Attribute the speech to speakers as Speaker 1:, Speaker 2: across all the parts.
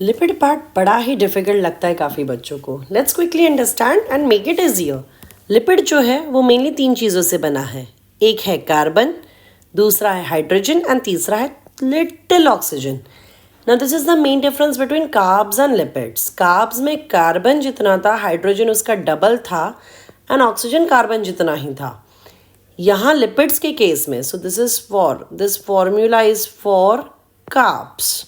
Speaker 1: Lipid part बड़ा ही difficult लगता है काफ़ी बच्चों को. Let's quickly understand and make it easier. Lipid जो है वो मेनली 3 चीज़ों से बना है. एक है कार्बन, दूसरा है हाइड्रोजन एंड तीसरा है little oxygen. Now this is the main difference between carbs and lipids. Carbs में कार्बन जितना था, हाइड्रोजन उसका डबल था एंड ऑक्सीजन कार्बन जितना ही था. यहाँ लिपिड्स के केस में, so this formula is for carbs.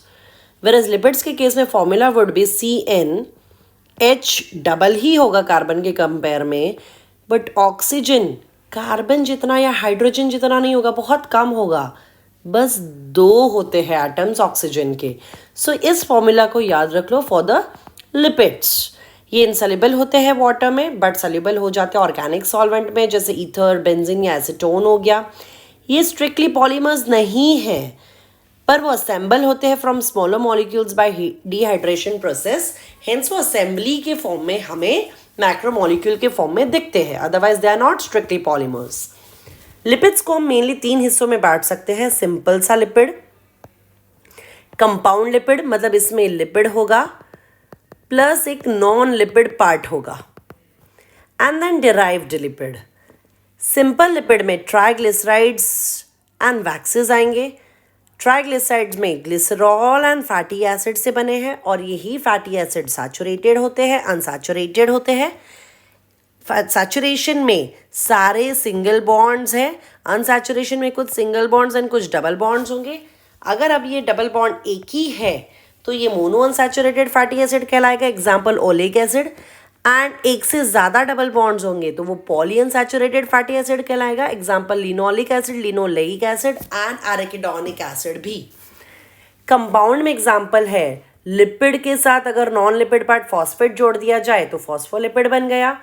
Speaker 1: Whereas lipids के केस में formula would be CnH, double ही होगा कार्बन के कंपेयर में, बट ऑक्सीजन कार्बन जितना या हाइड्रोजन जितना नहीं होगा, बहुत कम होगा. बस 2 होते हैं एटम्स ऑक्सीजन के. सो इस फॉर्मूला को याद रख लो फॉर द लिपिड्स. ये इनसॉल्युबल होते हैं वाटर में, बट सॉल्युबल हो जाते हैं ऑर्गेनिक सॉल्वेंट में, जैसे ईथर, बेंजीन या एसीटोन हो गया. ये स्ट्रिक्टली पॉलीमर्स नहीं है, पर वो असेंबल होते हैं from smaller molecules by dehydration process. Hence वो असेंबली के फॉर्म में हमें मैक्रोमोलिक्यूल के फॉर्म में दिखते हैं. Otherwise they are not strictly polymers. Lipids को हम मेनली 3 हिस्सों में बांट सकते हैं. सिंपल सा लिपिड, कंपाउंड लिपिड, मतलब इसमें लिपिड होगा प्लस एक नॉन लिपिड पार्ट होगा, and then derived lipid. Simple lipid में ट्राइग्लिसराइड्स एंड वैक्सेस आएंगे. ट्राइग्लिसराइड्स में ग्लिसरॉल एंड फैटी एसिड से बने हैं, और यही फैटी एसिड सैचुरेटेड होते हैं, अनसैचुरेटेड होते हैं. सैचुरेशन में सारे सिंगल बॉन्ड्स हैं, अनसैचुरेशन में कुछ सिंगल बॉन्ड्स एंड कुछ डबल बॉन्ड्स होंगे. अगर अब ये डबल बॉन्ड एक ही है तो ये मोनो अनसैचुरेटेड फैटी एसिड कहलाएगा, एग्जाम्पल ओलिक एसिड. एंड एक से ज़्यादा डबल बॉन्ड्स होंगे तो वो पॉली अनसैचुरेटेड फैटी एसिड कहलाएगा, example linoleic acid, linoleic acid and arachidonic acid भी. कंपाउंड में एग्जाम्पल है लिपिड के साथ अगर नॉन लिपिड पार्ट फॉस्फेट जोड़ दिया जाए तो फॉस्फोलिपिड बन गया.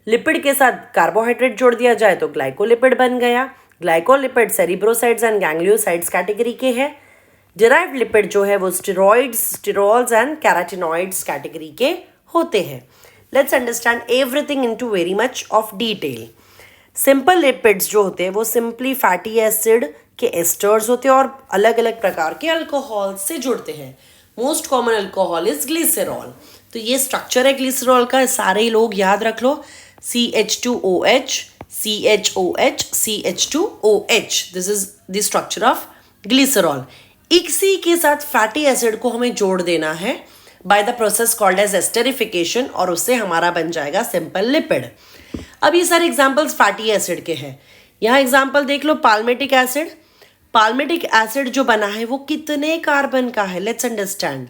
Speaker 1: लिपिड के साथ कार्बोहाइड्रेट जोड़ दिया जाए तो ग्लाइकोलिपिड बन गया. ग्लाइकोलिपिड सेरिब्रोसाइड्स एंड गैंग्लियोसाइड्स कैटेगरी के हैं. डिराइव्ड लिपिड जो है वो स्टेरॉइड्स, स्टेरॉल्स एंड कैराटिनॉइड्स कैटेगरी के होते हैं. Let's understand everything into very much of detail. Simple lipids जो होते हैं वो सिंपली फैटी एसिड के एस्टर्स होते हैं और अलग अलग प्रकार के अल्कोहल से जुड़ते हैं. Most common alcohol is glycerol. तो ये स्ट्रक्चर है ग्लिसरॉल का, सारे लोग याद रख लो. CH2OH, CHOH, CH2OH. This is the structure of glycerol. इसी के साथ फैटी एसिड को हमें जोड़ देना है by the process called as esterification, और उससे हमारा बन जाएगा सिंपल लिपिड. अब ये सारे एग्जांपल्स फैटी एसिड के हैं. यहाँ एग्जांपल देख लो, पाल्मेटिक एसिड. पाल्मेटिक एसिड जो बना है वो कितने कार्बन का है, लेट्स अंडरस्टैंड.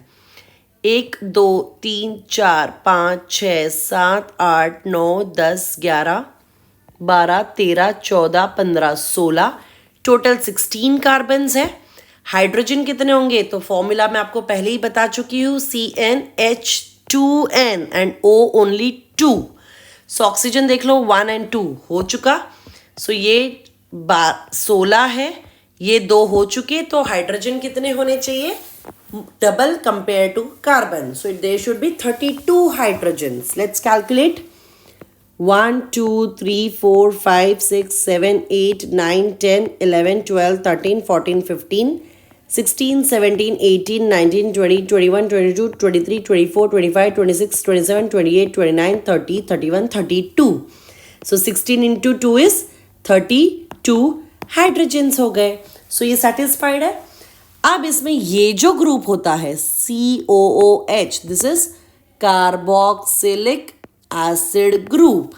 Speaker 1: 1 2 3 4 5 6 7 8 9 10 11 12 13 14 15 16, टोटल 16 कार्बन्स है. हाइड्रोजन कितने होंगे, तो फॉर्मूला मैं आपको पहले ही बता चुकी हूँ, CnH2n and O only 2. So oxygen देख लो 1 and 2 हो चुका. सो ये 16 है, ये 2 हो चुके. तो हाइड्रोजन कितने होने चाहिए, double compare to carbon. So there should be 32 hydrogens. Let's calculate. 1 2 3 4 5 6 7 8 9 10 11 12 13 14 15 16 17 18 19 20 21 22 23 24 25 26 27 28 29 30 31 32. So 16 into 2 is 32 hydrogens हो गए. सो ये सेटिस्फाइड है. अब इसमें ये जो ग्रुप होता है COOH, this is carboxylic acid group.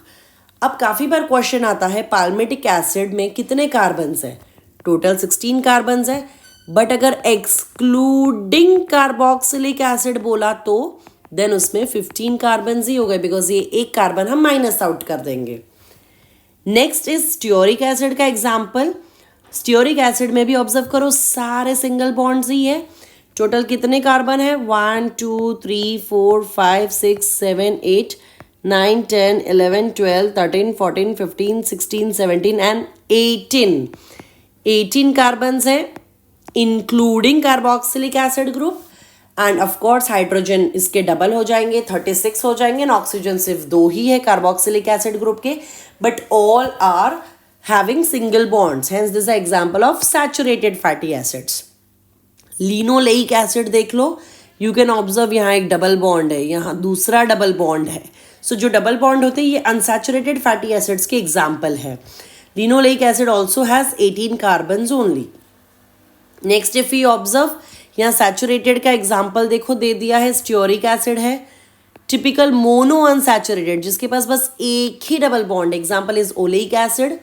Speaker 1: अब काफ़ी बार क्वेश्चन आता है पाल्मेटिक एसिड में कितने कार्बन्स हैं, टोटल 16 कार्बन्स है, बट अगर एक्सक्लूडिंग कार्बोक्सिलिक एसिड बोला तो देन उसमें 15 कार्बन्स ही हो गए, बिकॉज ये एक कार्बन हम माइनस आउट कर देंगे. नेक्स्ट इज स्टियोरिक एसिड का एग्जाम्पल. स्टियोरिक एसिड में भी ऑब्जर्व करो सारे सिंगल बॉन्ड्स ही है. टोटल कितने कार्बन है, 1 2 3 4 5 6 7 8 9 10 11 12 13 14 15 16 17 एंड 18 कार्बन्स है including carboxylic acid group. End of course hydrogen इसके डबल हो जाएंगे, 36 हो जाएंगे. एंड ऑक्सीजन सिर्फ 2 ही है कार्बोक्सिलिक एसिड ग्रुप के, but all are having single bonds, hence this is an example of saturated fatty acids. Linoleic acid देख लो, यू कैन ऑब्जर्व यहाँ एक डबल बॉन्ड है, यहाँ दूसरा डबल बॉन्ड है. सो जो डबल बॉन्ड होते हैं ये अनसैचुरेटेड फैटी एसिड्स के एग्जाम्पल है. Linoleic acid also has 18 carbons only. Next if you observe, यहाँ सैचुरेटेड का एग्जाम्पल देखो दे दिया है, स्टियोरिक एसिड है. टिपिकल मोनो अनसैचुरेटेड जिसके पास बस एक ही double bond, example is oleic acid.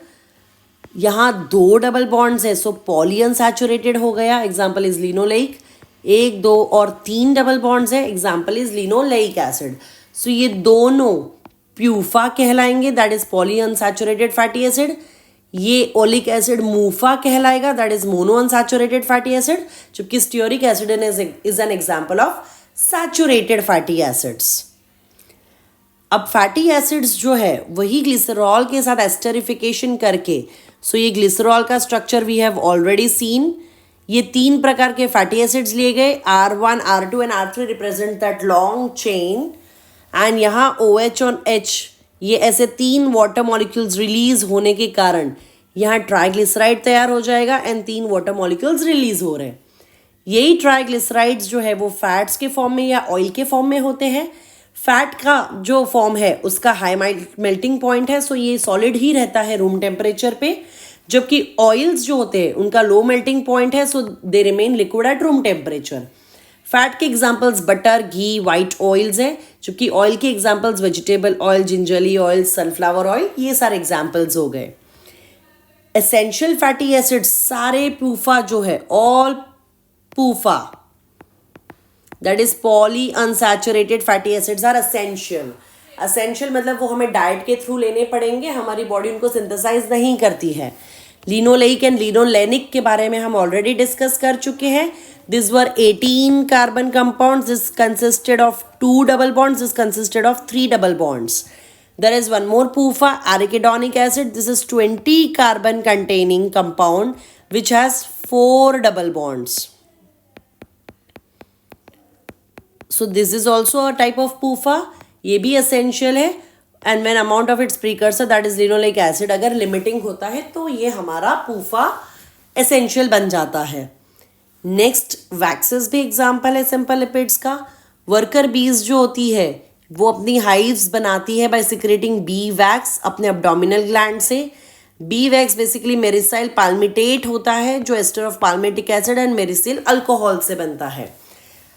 Speaker 1: यहाँ 2 डबल बॉन्ड्स है, सो पॉली अनसैचुरेटेड हो गया, एग्जाम्पल इज लिनोलेइक. 1, 2 और 3 डबल बॉन्ड्स है, example is linoleic acid. So ये दोनों प्यूफा कहलाएंगे, that is poly unsaturated fatty acid. ये ओलिक एसिड मूफा कहलाएगा, that is mono unsaturated fatty acid. जबकि stearic acid is an example of saturated fatty acids. अब fatty acids जो है वही ग्लिसरॉल के साथ एस्टरिफिकेशन करके, सो ये ग्लिसरॉल का structure we have already seen. ये 3 प्रकार के फैटी एसिड्स लिए गए, R1, R2 and R3 represent that long chain. And यहाँ OH और H ये ऐसे 3 वाटर मॉलिक्यूल्स रिलीज होने के कारण यहाँ ट्राइग्लिसराइड तैयार हो जाएगा एंड 3 वाटर मॉलिक्यूल्स रिलीज हो रहे हैं. यही ट्राइग्लिसराइड्स जो है वो फैट्स के फॉर्म में या ऑयल के फॉर्म में होते हैं. फैट का जो फॉर्म है उसका हाई मेल्टिंग पॉइंट है, सो ये सॉलिड ही रहता है रूम टेम्परेचर पे. जबकि ऑयल्स जो होते हैं उनका लो मेल्टिंग पॉइंट है, so they remain liquid at room temperature. Fat के एग्जांपल्स बटर, घी, वाइट ऑयल्स हैं. जबकि ऑयल के examples vegetable oil, gingelly oil, sunflower oil, ये सारे एग्जांपल्स हो गए. एसेंशियल फैटी एसिड्स सारे पूफा जो है, all PUFA, that is poly unsaturated fatty acids are essential. Essential मतलब वो हमें डाइट के थ्रू लेने पड़ेंगे, हमारी बॉडी उनको सिंथेसाइज नहीं करती है. लिनोलेइक एंड लिनोलेनिक के बारे में हम ऑलरेडी डिस्कस कर चुके हैं. This were 18 carbon compounds. This consisted of 2 double bonds. This consisted of 3 double bonds. There is one more PUFA, arachidonic acid. This is 20 carbon containing compound which has 4 double bonds. So this is also a type of PUFA. ये भी essential है. And when amount of its precursor, that is linoleic acid, अगर limiting होता है तो ये हमारा PUFA essential बन जाता है. Next, waxes भी example है simple lipids का. Worker bees जो होती है वो अपनी हाइव्स बनाती है बाय सिक्रेटिंग बी वैक्स अपने एब्डोमिनल ग्लैंड से. Bee wax basically myricyl palmitate होता है जो ester of palmitic acid and myricyl alcohol से बनता है.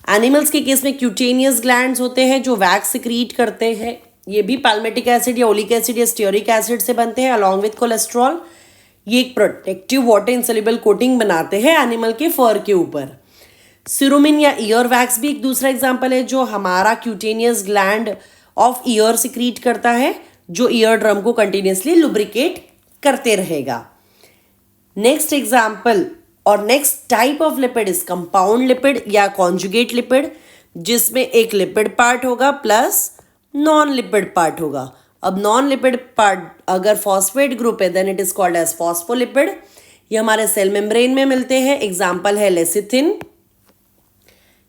Speaker 1: एनिमल्स के केस में क्यूटेनियस ग्लैंड्स होते हैं जो वैक्स सिक्रीट करते हैं. ये भी पाल्मेटिक एसिड या ओलिक एसिड या स्टियोरिक एसिड से बनते हैं अलॉन्ग विथ कोलेस्ट्रॉल. ये एक प्रोटेक्टिव वाटर इंसोल्युबल कोटिंग बनाते हैं एनिमल के फर के ऊपर. सिरोमिन या ईयर वैक्स भी एक दूसरा एग्जाम्पल है जो हमारा cutaneous gland of ear secrete करता है जो ईयर ड्रम को कंटिन्यूसली लुब्रिकेट करते रहेगा. नेक्स्ट एग्जाम्पल और next type of lipid is compound lipid या कॉन्जुगेट लिपिड, जिसमें एक लिपिड पार्ट होगा प्लस नॉन लिपिड पार्ट होगा. अब नॉन लिपिड पार्ट अगर फॉस्फेट ग्रुप है then it is called as phospholipid. ये हमारे सेल मेम्ब्रेन में मिलते हैं. एग्जाम्पल है लेसिथिन.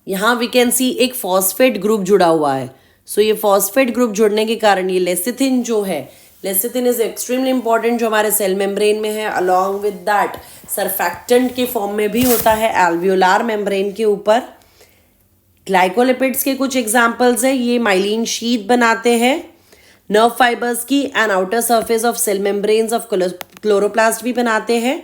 Speaker 1: यहाँ वी कैन सी एक फॉस्फेट ग्रुप जुड़ा हुआ है. सो ये फॉस्फेट ग्रुप जुड़ने के कारण ये लेसिथिन जो है, लेसिथिन इज एक्सट्रीमली इंपॉर्टेंट जो हमारे सेल मेम्ब्रेन में है. अलॉन्ग विद दैट सरफेक्टेंट के फॉर्म में भी होता है एल्वियोलार मेम्ब्रेन के ऊपर. ग्लाइकोलिपिड्स के कुछ एग्जाम्पल्स है. ये माइलिन शीथ बनाते हैं नर्व फाइबर्स की and outer surface of cell membranes of chloroplast भी बनाते हैं.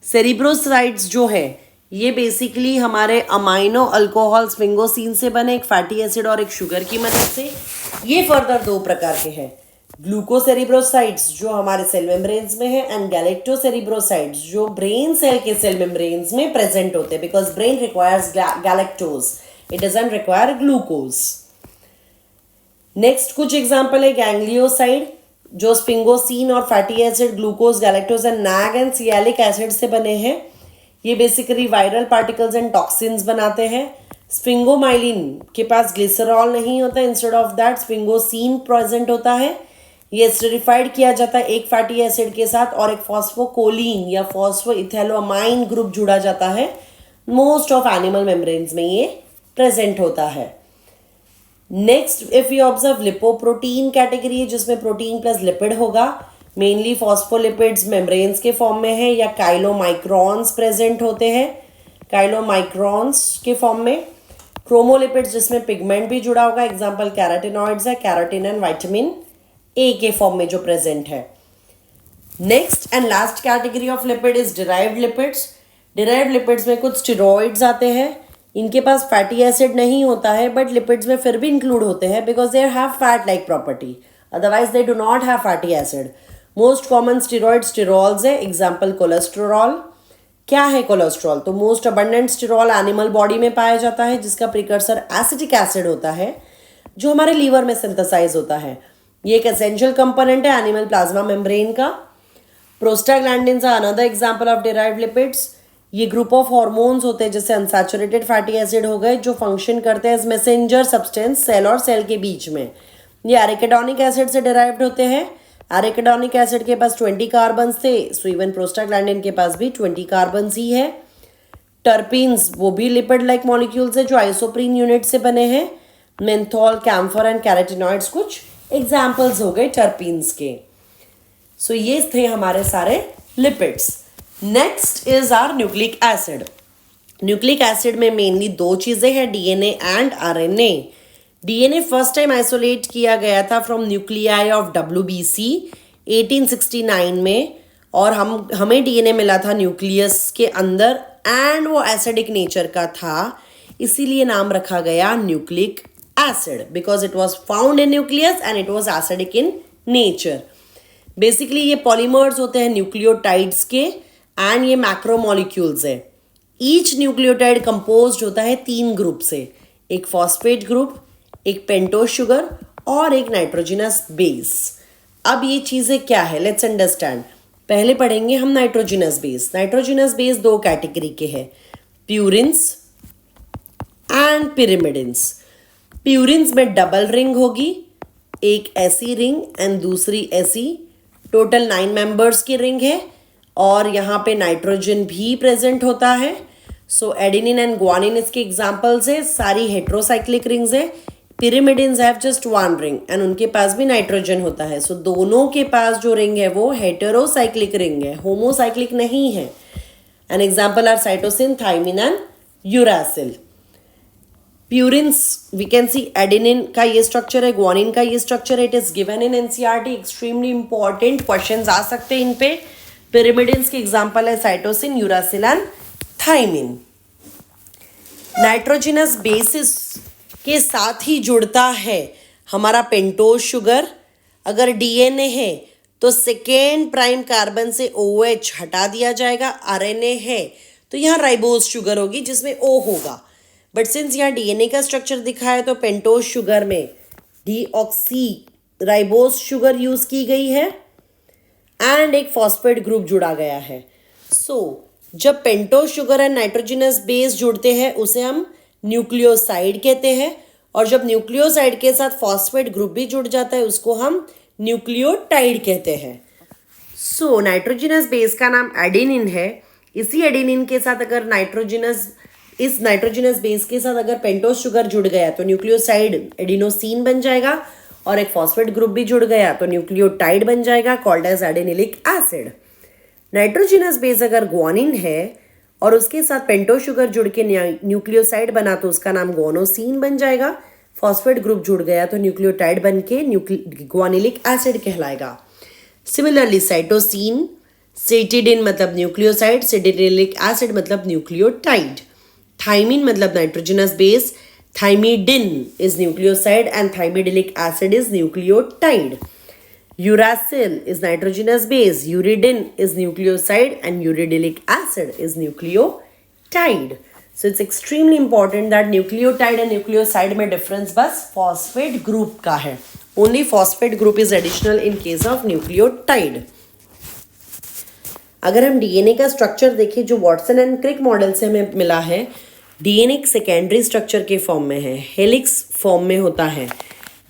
Speaker 1: सेरिब्रोसाइट्स जो है ये बेसिकली हमारे अमाइनो अल्कोहल स्फिंगोसिन से बने एक फैटी एसिड और एक शुगर की मदद से. ये फर्दर 2 प्रकार के हैं. ग्लूकोसेरिब्रोसाइट्स जो हमारे सेल मेम्ब्रेन्स में है एंड गैलेक्टोसेरिब्रोसाइट्स जो ब्रेन सेल के सेल मेम्ब्रेन्स में प्रेजेंट होते हैं because brain requires galactose, it doesn't require glucose. Next कुछ एग्जाम्पल है गैंग्लियोसाइड जो स्फिंगोसिन और fatty acid glucose, galactose and Nag and sialic acid से बने हैं. ये basically viral particles and toxins बनाते हैं. स्फिंगोमाइलिन के पास ग्लिसरॉल नहीं होता, instead of that sphingosine present होता है. ये एस्टरिफाइड किया जाता है एक फैटी एसिड के साथ और एक फॉस्फोकोलिन या फॉस्फोइथैलोअमाइन ग्रुप जुड़ा जाता है. मोस्ट ऑफ एनिमल मेम्ब्रेन्स में ये प्रेजेंट होता है. Next if you observe lipoprotein category है जिसमें प्रोटीन प्लस लिपिड होगा. मेनली फॉस्फोलिपिड्स मेम्ब्रेन्स के फॉर्म में है या काइलोमाइक्रॉन्स प्रेजेंट होते हैं. काइलोमाइक्रॉन्स के फॉर्म में क्रोमोलिपिड्स जिसमें पिगमेंट भी जुड़ा होगा, एग्जाम्पल कैरोटिनॉइड्स है, कैरोटीन एंड विटामिन ए के फॉर्म में जो प्रेजेंट है। Next and last category of lipid is derived lipids. Derived lipids में कुछ स्टेरॉइड्स आते हैं, इनके पास फैटी एसिड नहीं होता है बट लिपिड्स में फिर भी इंक्लूड होते हैं because they have fat like property, otherwise they do not have fatty acid. Most common steroid sterols है, एग्जाम्पल कोलेस्ट्रॉल। क्या है कोलेस्ट्रॉल? तो most abundant sterol animal body में पाया जाता है जिसका प्रिकर्सर एसिटिक एसिड होता है जो हमारे लीवर में सिंथेसाइज होता है। ये एक एसेंशियल कंपोनेंट है एनिमल प्लाज्मा मेम्ब्रेन का। Prostaglandins are another example of derived lipids. ये ग्रुप ऑफ हॉर्मोन्स होते हैं जैसे अनसैचुरेटेड फैटी एसिड हो गए जो फंक्शन करते हैं एज मैसेंजर सब्सटेंस सेल और सेल के बीच में। ये एरिकेडोनिक एसिड से डिराइव्ड होते हैं। एरिकेडोनिक एसिड के पास 20 कार्बन थे, सो इवन प्रोस्टाग्लैंडिन के पास भी 20 कार्बन ही है। टर्पीन्स वो भी लिपिड लाइक मॉलिक्यूल्स है जो आइसोप्रीन यूनिट से बने हैं। मेंथॉल, कैम्फर एंड कैरोटिनॉइड्स कुछ एग्जाम्पल्स हो गए टर्पीन्स के। सो ये थे हमारे सारे लिपिड्स। Next is our nucleic acid. Nucleic acid में मेनली दो चीज़ें हैं, DNA and RNA. DNA first time isolate किया गया था फ्रॉम न्यूक्लियाई ऑफ डब्ल्यूबीसी 1869 में, और हमें डीएनए मिला था न्यूक्लियस के अंदर एंड वो एसिडिक नेचर का था, इसीलिए नाम रखा गया nucleic acid because it was found in nucleus and it was acidic in nature. Basically ये पॉलीमर्स होते हैं न्यूक्लियोटाइड्स के एंड ये मैक्रोमोलिक्यूल्स है। ईच न्यूक्लियोटाइड कंपोज्ड होता है 3 ग्रुप से, एक फॉस्फेट ग्रुप, एक पेंटोज शुगर और एक नाइट्रोजिनस बेस। अब ये चीज़ें क्या है, लेट्स अंडरस्टैंड। पहले पढ़ेंगे हम nitrogenous base. Nitrogenous base 2 category के हैं, प्यूरिन्स एंड पिरिमिडिन्स। प्यूरिन्स में डबल रिंग होगी, एक ऐसी रिंग एंड दूसरी ऐसी, टोटल 9 मेंबर्स की रिंग है और यहाँ पे नाइट्रोजन भी प्रेजेंट होता है। सो एडेनिन एंड ग्वानिन इसके एग्जाम्पल्स है, सारी हेट्रोसाइक्लिक रिंग्स है। Pyrimidines have just 1 ring and उनके पास भी नाइट्रोजन होता है। सो दोनों के पास जो रिंग है वो हेटेरोसाइक्लिक रिंग है, होमोसाइक्लिक नहीं है। An example are cytosine, thymine and uracil. Purines we can see adenine का ये स्ट्रक्चर है, ग्वानिन का ये स्ट्रक्चर है। It is given in NCERT, extremely important questions आ सकते हैं इन पे। पिरिमिडिन्स के एग्जाम्पल है cytosine, uracil and thymine. Nitrogenous bases के साथ ही जुड़ता है हमारा पेंटोज शुगर। अगर डीएनए है तो सेकेंड प्राइम कार्बन से OH हटा दिया जाएगा, आरएनए है तो यहाँ राइबोज शुगर होगी जिसमें O होगा। बट सिंस यहाँ डीएनए का स्ट्रक्चर दिखा है तो पेंटोज शुगर में डीऑक्सी राइबोज शुगर यूज की गई है एंड एक फॉस्फेट ग्रुप जुड़ा गया है। सो जब pentose sugar and nitrogenous base जुड़ते हैं उसे हम न्यूक्लियोसाइड कहते हैं, और जब न्यूक्लियोसाइड के साथ फॉस्फेट ग्रुप भी जुड़ जाता है उसको हम न्यूक्लियोटाइड कहते हैं। सो नाइट्रोजिनस बेस का नाम एडेनिन है। इसी एडेनिन के साथ अगर इस नाइट्रोजिनस बेस के साथ अगर पेंटोज शुगर जुड़ गया तो न्यूक्लियोसाइड एडिनोसिन बन जाएगा, और एक फॉस्फेट ग्रुप भी जुड़ गया तो न्यूक्लियोटाइड बन जाएगा called as adenylic acid. Nitrogenous base अगर ग्वानिन है और उसके साथ पेंटोज शुगर जुड़ के न्यूक्लियोसाइड बना तो उसका नाम ग्वानोसिन बन जाएगा। फॉस्फेट ग्रुप जुड़ गया तो न्यूक्लियोटाइड बन के ग्वानिलिक एसिड कहलाएगा। सिमिलरली साइटोसिन, सेटिडिन मतलब न्यूक्लियोसाइड, सेटिडिलिक एसिड मतलब न्यूक्लियोटाइड। थाइमिन मतलब nitrogenous base, थाइमिडिन is nucleoside and thymidilic acid is nucleotide. Uracil is nitrogenous base, uridine is nucleoside and uridilic acid is nucleotide. So it's extremely important that nucleotide and nucleoside में difference बस phosphate group का है. Only phosphate group is additional in case of nucleotide. अगर हम DNA का structure देखें जो Watson and Crick model से हमें मिला है, डीएनए एक सेकेंडरी स्ट्रक्चर के फॉर्म में है, हेलिक्स फॉर्म में होता है।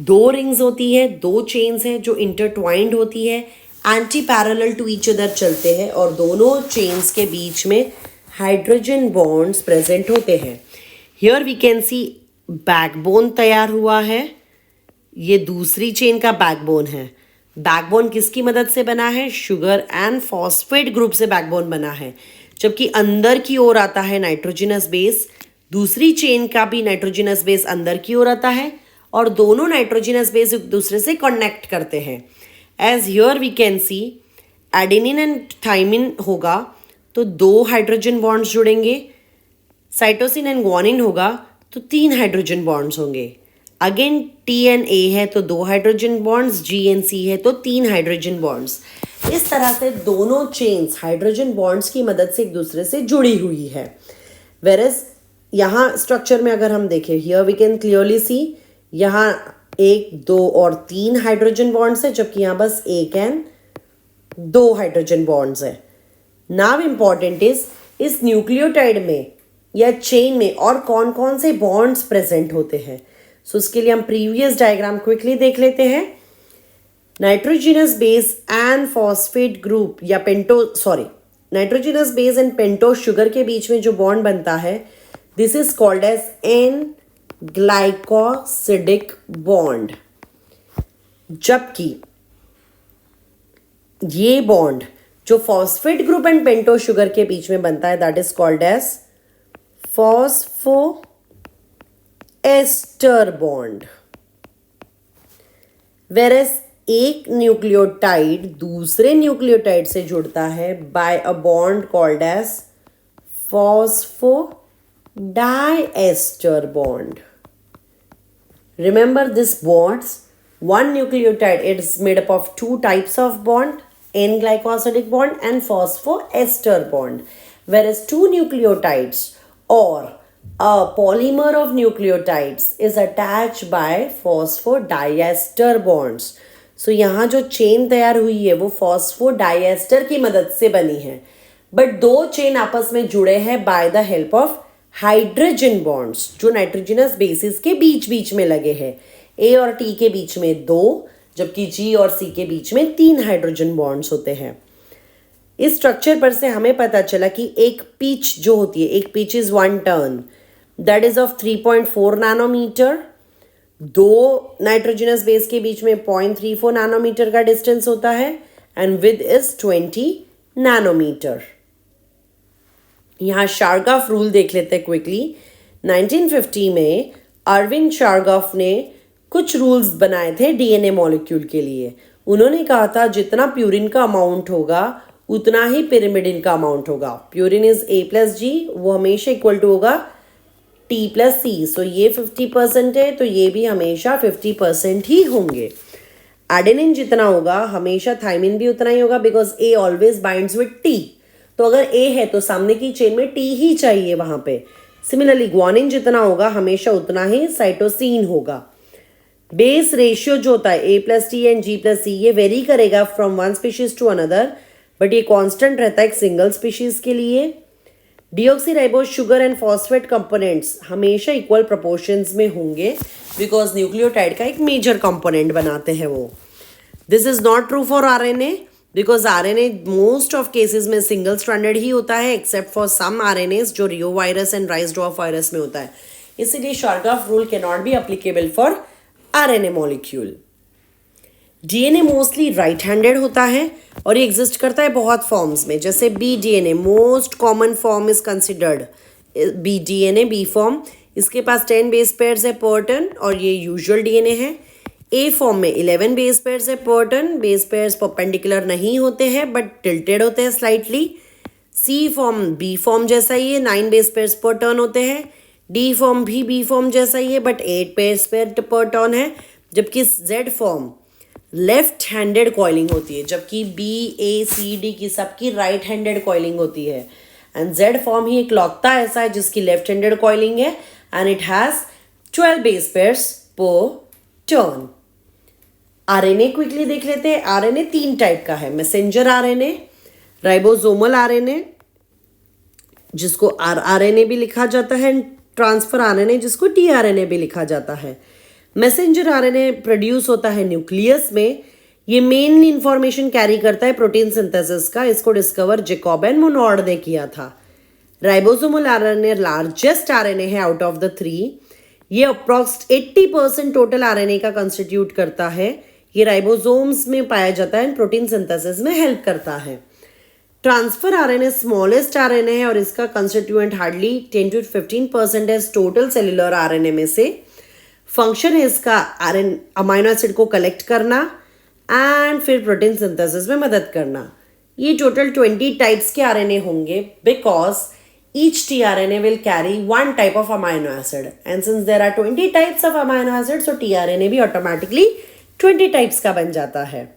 Speaker 1: 2 रिंग्स होती है, 2 चेन्स हैं जो इंटरट्वाइंड होती है, antiparallel to each other चलते हैं और दोनों चेन्स के बीच में हाइड्रोजन बॉन्ड्स प्रेजेंट होते हैं। Here we can see backbone तैयार हुआ है, ये दूसरी चेन का बैकबोन है। बैकबोन किसकी मदद से बना है? शुगर एंड फॉस्फेट ग्रुप से बैकबोन बना है। जबकि अंदर की ओर आता है नाइट्रोजिनस बेस, दूसरी चेन का भी नाइट्रोजिनस बेस अंदर की ओर आता है और दोनों नाइट्रोजिनस बेस एक दूसरे से कनेक्ट करते हैं। As here we can see adenine and thymine होगा तो 2 हाइड्रोजन बॉन्ड्स जुड़ेंगे, साइटोसिन एंड ग्वानिन होगा तो 3 हाइड्रोजन बॉन्ड्स होंगे। अगेन टी एंड ए है तो 2 hydrogen bonds, G and C है तो 3 हाइड्रोजन बॉन्ड्स। इस तरह से दोनों चेन्स हाइड्रोजन बॉन्ड्स की मदद से एक दूसरे से जुड़ी हुई है। वेरएज यहाँ स्ट्रक्चर में अगर हम देखें, here we can clearly see यहाँ 1, 2 और 3 हाइड्रोजन बॉन्ड्स है, जबकि यहाँ बस 1 एंड 2 हाइड्रोजन बॉन्ड्स है। नाउ इम्पॉर्टेंट इस न्यूक्लियोटाइड में या चेन में और कौन कौन से बॉन्ड्स प्रेजेंट होते हैं। सो उसके लिए हम प्रीवियस डायग्राम क्विकली देख लेते हैं। Nitrogenous base and phosphate group या nitrogenous base and pentose sugar के बीच में जो बॉन्ड बनता है, this is called as an glycosidic bond. जबकि ये बॉन्ड जो phosphate group and pentose sugar के बीच में बनता है, that is called as phosphoester bond. Whereas एक न्यूक्लियोटाइड दूसरे न्यूक्लियोटाइड से जुड़ता है by a bond called as phosphodiester bond. Remember this bonds, one nucleotide is made up of 2 types of bond, N-glycosidic bond and phosphoester bond. Whereas 2 nucleotides or a polymer of nucleotides is attached by phosphodiester bonds. So यहाँ जो chain तैयार हुई है वो phosphodiester की मदद से बनी है, बट 2 चेन आपस में जुड़े हैं by the help of hydrogen bonds जो नाइट्रोजनस बेसिस के बीच बीच में लगे हैं। ए और टी के बीच में 2, जबकि जी और सी के बीच में 3 हाइड्रोजन बॉन्ड्स होते हैं। इस स्ट्रक्चर पर से हमें पता चला कि एक पिच जो होती है, एक pitch is 1 turn, that is of 3.4 nanometre. 2 nitrogenous base के बीच में 0.34 नैनोमीटर का डिस्टेंस होता है एंड विद इज 20 नैनोमीटर। यहाँ शार्गाफ रूल देख लेते हैं क्विकली। 1950 में अरविंद शार्गाफ ने कुछ रूल्स बनाए थे डीएनए मॉलिक्यूल के लिए। उन्होंने कहा था जितना प्यूरिन का अमाउंट होगा उतना ही पिरिमिडिन का अमाउंट होगा। प्यूरिन इज A+G, वो हमेशा इक्वल टू होगा T+C। सो ये 50% है तो ये भी हमेशा 50% ही होंगे। एडेनिन जितना होगा हमेशा थाइमिन भी उतना ही होगा, because A always binds with T। तो अगर A है तो सामने की चेन में T ही चाहिए वहां पे। सिमिलरली ग्वानिन जितना होगा हमेशा उतना ही साइटोसिन होगा। बेस रेशियो जो होता है A+T एंड G+C ये वेरी करेगा from one species to another, but ये कांस्टेंट रहता है एक सिंगल स्पीशीज के लिए। Deoxyribose sugar and phosphate components हमेशा इक्वल प्रोपोर्शंस में होंगे, बिकॉज न्यूक्लियोटाइड का एक मेजर कंपोनेंट बनाते हैं वो। This is not true for RNA, because RNA most of cases में सिंगल स्ट्रैंडेड ही होता है, एक्सेप्ट फॉर सम RNAs जो reo virus and rice dwarf virus में होता है। इसीलिए Chargaff rule can not be applicable for RNA molecule. DNA mostly right handed होता है और ये एग्जिस्ट करता है बहुत फॉर्म्स में, जैसे BDNA most common form is considered BDNA, B form. इसके पास 10 बेस पेयर्स है पर टर्न और ये यूजुअल DNA है। A फॉर्म में 11 बेस पेयर्स है पर टर्न, बेस पेयर्स परपेंडिकुलर नहीं होते हैं बट टिल्टेड होते हैं slightly. C form B form जैसा ही है, 9 बेस पेयर्स पर टर्न होते हैं। D फॉर्म भी B फॉर्म जैसा ही है बट 8 बेस पेयर पर टर्न है। जबकि Z form left handed coiling होती है, जबकि B, A, C, D की सबकी राइट हैंडेड कॉइलिंग होती है। एंड Z फॉर्म ही एक लौता ऐसा है जिसकी लेफ्ट हैंडेड कॉइलिंग है and it has 12 base pairs पर टर्न। RNA क्विकली देख लेते हैं। RNA 3 टाइप का है, मैसेंजर RNA, राइबोसोमल RNA जिसको rRNA भी लिखा जाता है, ट्रांसफर RNA जिसको tRNA भी लिखा जाता है। मैसेंजर RNA प्रोड्यूस होता है न्यूक्लियस में। ये मेनली इंफॉर्मेशन कैरी करता है प्रोटीन सिंथेसिस का। इसको डिस्कवर जैकब एंड मोनॉड ने किया था। राइबोसोमल RNA लार्जेस्ट RNA है आउट ऑफ द 3। ये अप्रॉक्स 80% टोटल RNA का कंस्टिट्यूट करता है। ये राइबोसोम्स में पाया जाता है एंड प्रोटीन सिंथेसिस में हेल्प करता है। ट्रांसफर आरएनए स्मॉलेस्ट आरएनए है और इसका कंस्टिट्यूएंट हार्डली 10 to 15% है टोटल सेल्यूलर आरएनए में से. फंक्शन है इसका अमाइनो एसिड को कलेक्ट करना एंड फिर प्रोटीन सिंथेसिस में मदद करना. ये टोटल 20 टाइप्स के आरएनए होंगे because each tRNA will carry one type of amino acid, and since there are 20 types of amino acids, so tRNA भी automatically 20 types का बन जाता है.